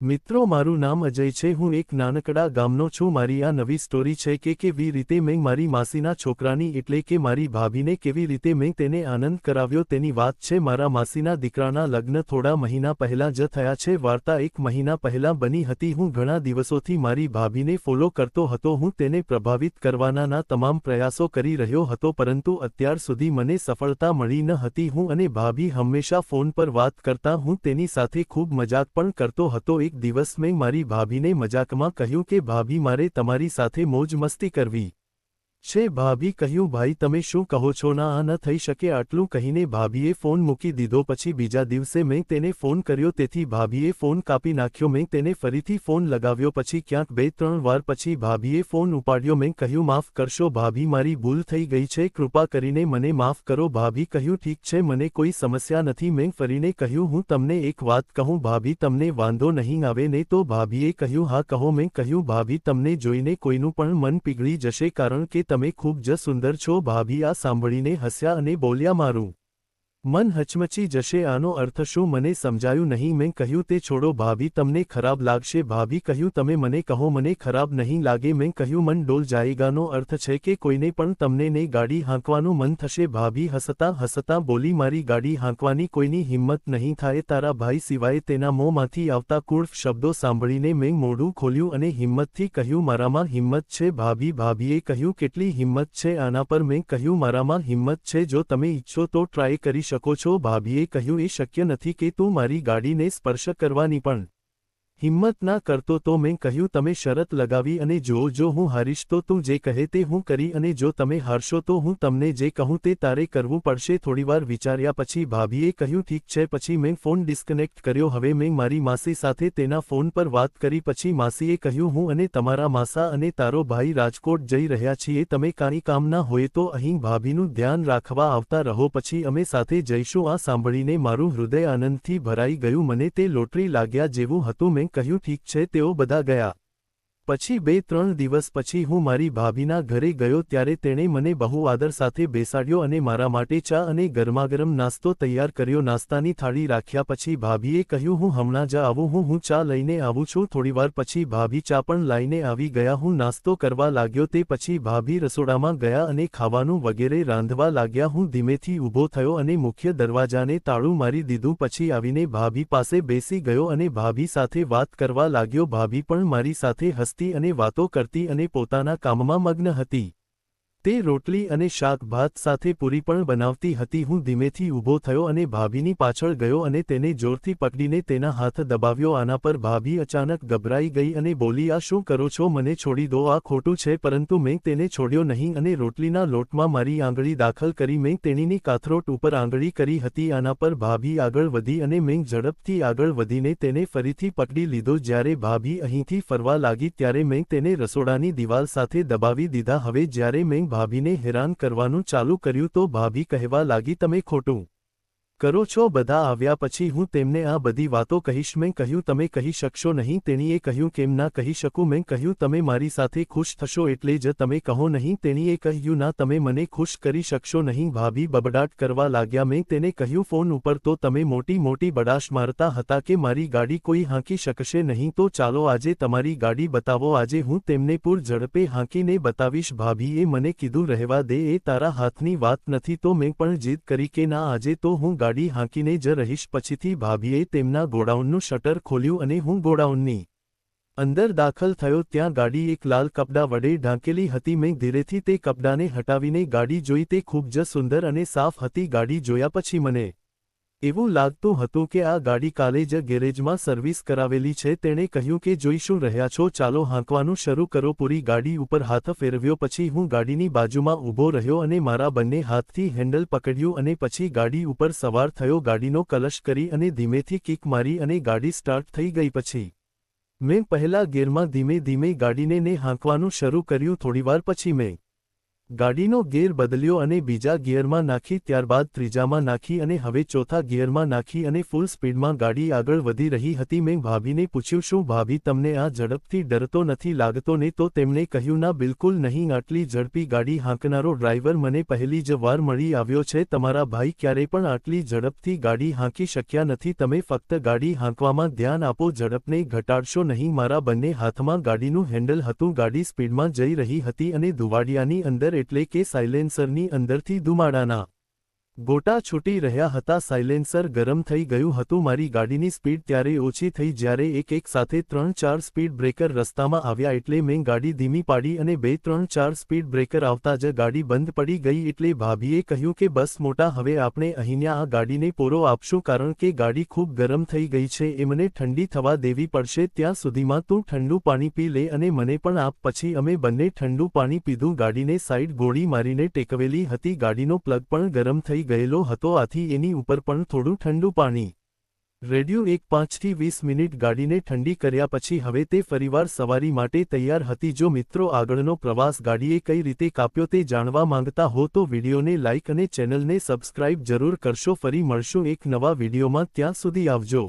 મિત્રો મારું નામ અજય છે। હું એક નાનકડા ગામનો છું। મારી આ નવી સ્ટોરી છે કે કેવી રીતે મેં મારી માસીના છોકરાની એટલે કે મારી ભાભીને કેવી રીતે મેં તેને આનંદ કરાવ્યો તેની વાત છે। મારા માસીના દીકરાના લગ્ન થોડા મહિના પહેલા જ થયા છે। વાર્તા એક મહિના પહેલા બની હતી। હું ઘણા દિવસોથી મારી ભાભીને ફોલો કરતો હતો। હું તેને પ્રભાવિત કરવાના તમામ પ્રયાસો કરી રહ્યો હતો પરંતુ અત્યાર સુધી મને સફળતા મળી ન હતી। હું અને ભાભી હંમેશા ફોન પર વાત કરતા। હું તેની સાથે ખૂબ મજાક પણ કરતો હતો। એક દિવસ મેં મારી ભાભીને મજાકમાં કહ્યું કે ભાભી મારે તમારી સાથે મોજ મસ્તી કરવી છે। ભાભી કહ્યું ભાઈ તમે શું કહો છો? ના આ ન થઈ શકે। આટલું કહીને ભાભીએ ફોન મૂકી દીધો। પછી બીજા દિવસે મેં તેને ફોન કર્યો તેથી ભાભીએ ફોન કાપી નાખ્યો। મેં તેને ફરીથી ફોન લગાવ્યો પછી ક્યાંક 2-3 વાર પછી ભાભીએ ફોન ઉપાડ્યો। મેં કહ્યું માફ કરશો ભાભી મારી ભૂલ થઈ ગઈ છે। કૃપા કરીને મને માફ કરો। ભાભી કહ્યું ઠીક છે મને કોઈ સમસ્યા નથી। મેં ફરીને કહ્યું હું તમને એક વાત કહું ભાભી તમને વાંધો નહીં આવે ને? તો ભાભીએ કહ્યું હા કહો। મેં કહ્યું ભાભી તમને જોઈને કોઈનું પણ મન પીગળી જશે કારણ કે તમે ખૂબ જ સુંદર છો। ભાભી આ સાંભળીને હસ્યા અને બોલ્યા મારું મન હચમચી જશે આનો અર્થ શું? મને સમજાયું નહીં। મેં કહ્યું તે છોડો ભાભી તમને ખરાબ લાગશે। ભાભી કહ્યું તમે મને કહો મને ખરાબ નહીં લાગે। મેં કહ્યું મન ડોલ જાયેગાનો અર્થ છે કે કોઈને પણ તમને ને ગાડી હાંકવાનું મન થશે। ભાભી હસતાં હસતાં બોલી મારી ગાડી હાંકવાની કોઈની હિંમત નહીં થાય તારા ભાઈ સિવાય। તેના મોંમાંથી આવતા કુર્ફ શબ્દો સાંભળીને મેં મોઢું ખોલ્યું અને હિંમતથી કહ્યું મારામાં હિંમત છે ભાભી। ભાભીએ કહ્યું કેટલી હિંમત છે આના પર? મેં કહ્યું મારામાં હિંમત છે જો તમે ઈચ્છો તો ટ્રાય કરી શકો છો। ભાભીએ કહ્યું એ શક્ય નથી કે તું મારી ગાડીને સ્પર્શ કરવાની પણ હિંમત ના કરતો તો? મેં કહ્યું તમે શરત લગાવી અને જો હું હારીશ તો તું જે કહે તે હું કરી અને જો તમે હારશો તો હું તમને જે કહું તે તારે કરવું પડશે। થોડીવાર વિચાર્યા પછી ભાભીએ કહ્યું ઠીક છે। પછી મેં ફોન ડિસ્કનેક્ટ કર્યો। હવે મેં મારી માસી સાથે તેના ફોન પર વાત કરી। પછી માસીએ કહ્યું હું અને તમારા માસા અને તારો ભાઈ રાજકોટ જઈ રહ્યા છીએ। તમે કાંઈ કામ ના હોય તો અહીં ભાભીનું ધ્યાન રાખવા આવતા રહો પછી અમે સાથે જઈશું। આ સાંભળીને મારું હૃદય આનંદથી ભરાઈ ગયું। મને તે લોટરી લાગ્યા જેવું હતું। મેં કહ્યું ઠીક છે તેઓ બધા ગયા। પછી 2-3 દિવસ પછી હું મારી ભાભીના ઘરે ગયો ત્યારે તેણે મને બહુ આદર સાથે બેસાડ્યો અને મારા માટે ચા અને ગરમાગરમ નાસ્તો તૈયાર કર્યો। નાસ્તાની થાળી રાખ્યા પછી ભાભીએ કહ્યું હું હમણાં જ આવું હું ચા લઈને આવું છું। થોડીવાર પછી ભાભી ચા પણ લાઈને આવી ગયા। હું નાસ્તો કરવા લાગ્યો તે પછી ભાભી રસોડામાં ગયા અને ખાવાનું વગેરે રાંધવા લાગ્યા। હું ધીમેથી ઊભો થયો અને મુખ્ય દરવાજાને તાળું મારી દીધું। પછી આવીને ભાભી પાસે બેસી ગયો અને ભાભી સાથે વાત કરવા લાગ્યો। ભાભી પણ મારી સાથે અને વાતો કરતી અને પોતાના કામમાં મગ્ન હતી। તે રોટલી અને શાક ભાત સાથે પૂરી પણ બનાવતી હતી। હું ધીમેથી ઊભો થયો અને ભાભીની પાછળ ગયો અને તેને જોરથી પકડીને તેના હાથ દબાવ્યો। આના પર ભાભી અચાનક ગભરાઈ ગઈ અને બોલી આ શું કરો છો? મને છોડી દો આ ખોટું છે। પરંતુ મેં તેને છોડ્યો નહીં અને રોટલીના લોટમાં મારી આંગળી દાખલ કરી મેં તેણીની કાથરોટ ઉપર આંગળી કરી હતી। આના પર ભાભી આગળ વધી અને મેં ઝડપથી આગળ વધીને તેને ફરીથી પકડી લીધો। જ્યારે ભાભી અહીંથી ફરવા લાગી ત્યારે મેં તેને રસોડાની દિવાલ સાથે દબાવી દીધા। હવે જ્યારે મેં ભાભીને હેરાન કરવાનું ચાલુ કર્યું તો ભાભી કહેવા લાગી તમે ખોટું કરો છો। બધા આવ્યા પછી હું તેમને આ બધી વાતો કહીશ। મેં કહ્યું તમે કહી શકશો નહીં? તેણીએ કહ્યું કેમ ના કહી શકું? મેં કહ્યું તમે મારી સાથે ખુશ થશો એટલે જ તમે કહો નહીં? તેણીએ કહ્યું ના તમે મને ખુશ કરી શકશો નહીં। ભાભી બબડાટ કરવા લાગ્યા। મેં તેને કહ્યું ફોન ઉપર તો તમે મોટી મોટી બડાશ મારતા હતા કે મારી ગાડી કોઈ હાંકી શકશે નહીં તો ચાલો આજે તમારી ગાડી બતાવો। આજે હું તેમને પૂર ઝડપે હાંકીને બતાવીશ। ભાભીએ મને કીધું રહેવા દે એ તારા હાથની વાત નથી તો મેં પણ જીદ કરી કે ના આજે તો હું ગાડી હાંકીને જ રહીશ। પછીથી ભાભીએ તેમના ગોડાઉનનું શટર ખોલ્યું અને હું ગોડાઉનની અંદર દાખલ થયો। ત્યાં ગાડી એક લાલ કપડા વડે ઢાંકેલી હતી। મેં ધીરેથી તે કપડાને હટાવીને ગાડી જોઈ। તે ખૂબ જ સુંદર અને સાફ હતી। ગાડી જોયા પછી મને એવું લાગતું હતું કે આ ગાડી કાલે જ ગેરેજમાં સર્વિસ કરાવેલી છે। તેણે કહ્યું કે જોઈ શું રહ્યા છો? ચાલો હાંકવાનું શરૂ કરો। પૂરી ગાડી ઉપર હાથ ફેરવ્યો પછી હું ગાડીની બાજુમાં ઊભો રહ્યો અને મારા બંને હાથથી હેન્ડલ પકડ્યું અને પછી ગાડી ઉપર સવાર થયો। ગાડીનો કલશ કરી અને ધીમેથી કિક મારી અને ગાડી સ્ટાર્ટ થઈ ગઈ। પછી મેં પહેલા ગેરમાં ધીમે ધીમે ગાડીને હાંકવાનું શરૂ કર્યું। થોડીવાર પછી મેં ગાડીનો ગિયર બદલ્યો અને બીજા ગિયરમાં નાખી, ત્યારબાદ ત્રીજામાં નાખી અને હવે ચોથા ગિયરમાં નાખી અને ફૂલ સ્પીડમાં ગાડી આગળ વધી રહી હતી। મેં ભાભીને પૂછ્યું, શું ભાભી તમને આ ઝડપથી ડર તો નથી લાગતો ને? તો તેમણે કહ્યું, ના બિલકુલ નહીં, આટલી ઝડપી ગાડી હાંકનારો ડ્રાઈવર મને પહેલી જ વાર મળી આવ્યો છે। તમારા ભાઈ ક્યારે પણ આટલી ઝડપથી ગાડી હાંકી શક્યા નથી। તમે ફક્ત ગાડી હાંકવામાં ધ્યાન આપો, ઝડપને ઘટાડશો નહીં। મારા બંને હાથમાં ગાડીનું હેન્ડલ હતું, ગાડી સ્પીડમાં જઈ રહી હતી અને ધુવાડિયાની અંદર એટલે કે સાયલેન્સરની અંદરથી ધુમાડાના ગોટા છૂટી રહ્યા હતા। સાયલેન્સર ગરમ થઈ ગયું હતું। મારી ગાડીની સ્પીડ ત્યારે ઓછી થઈ જ્યારે એક સાથે 3-4 સ્પીડ બ્રેકર રસ્તામાં આવ્યા એટલે મેં ગાડી ધીમી પાડી અને 2-3-4 સ્પીડ બ્રેકર આવતા જ ગાડી બંધ પડી ગઈ। એટલે ભાભીએ કહ્યું કે બસ મોટા, હવે આપણે અહીંયા આ ગાડીને પોરો આપશું કારણ કે ગાડી ખૂબ ગરમ થઈ ગઈ છે, એમને ઠંડી થવા દેવી પડશે। ત્યાં સુધીમાં તું ઠંડુ પાણી પી લે અને મને પણ આપ। પછી અમે બંને ઠંડુ પાણી પીધું। ગાડીને સાઈડ ગોળી મારીને ટેકવેલી હતી। ગાડીનો પ્લગ પણ ગરમ થઈ ગયેલો હતો, આથી એની ઉપર પણ થોડું ઠંડુ પાણી રેડ્યું। 5 થી 20 મિનિટ ગાડીને ઠંડી કર્યા પછી હવે તે ફરીવાર સવારી માટે તૈયાર હતી। જો મિત્રો આગળનો પ્રવાસ ગાડીએ કઈ રીતે કાપ્યો તે જાણવા માંગતા હો તો વિડીયોને લાઇક અને ચેનલને સબસ્ક્રાઇબ જરૂર કરશો। ફરી મળશું એક નવા વિડીયોમાં, ત્યાં સુધી આવજો।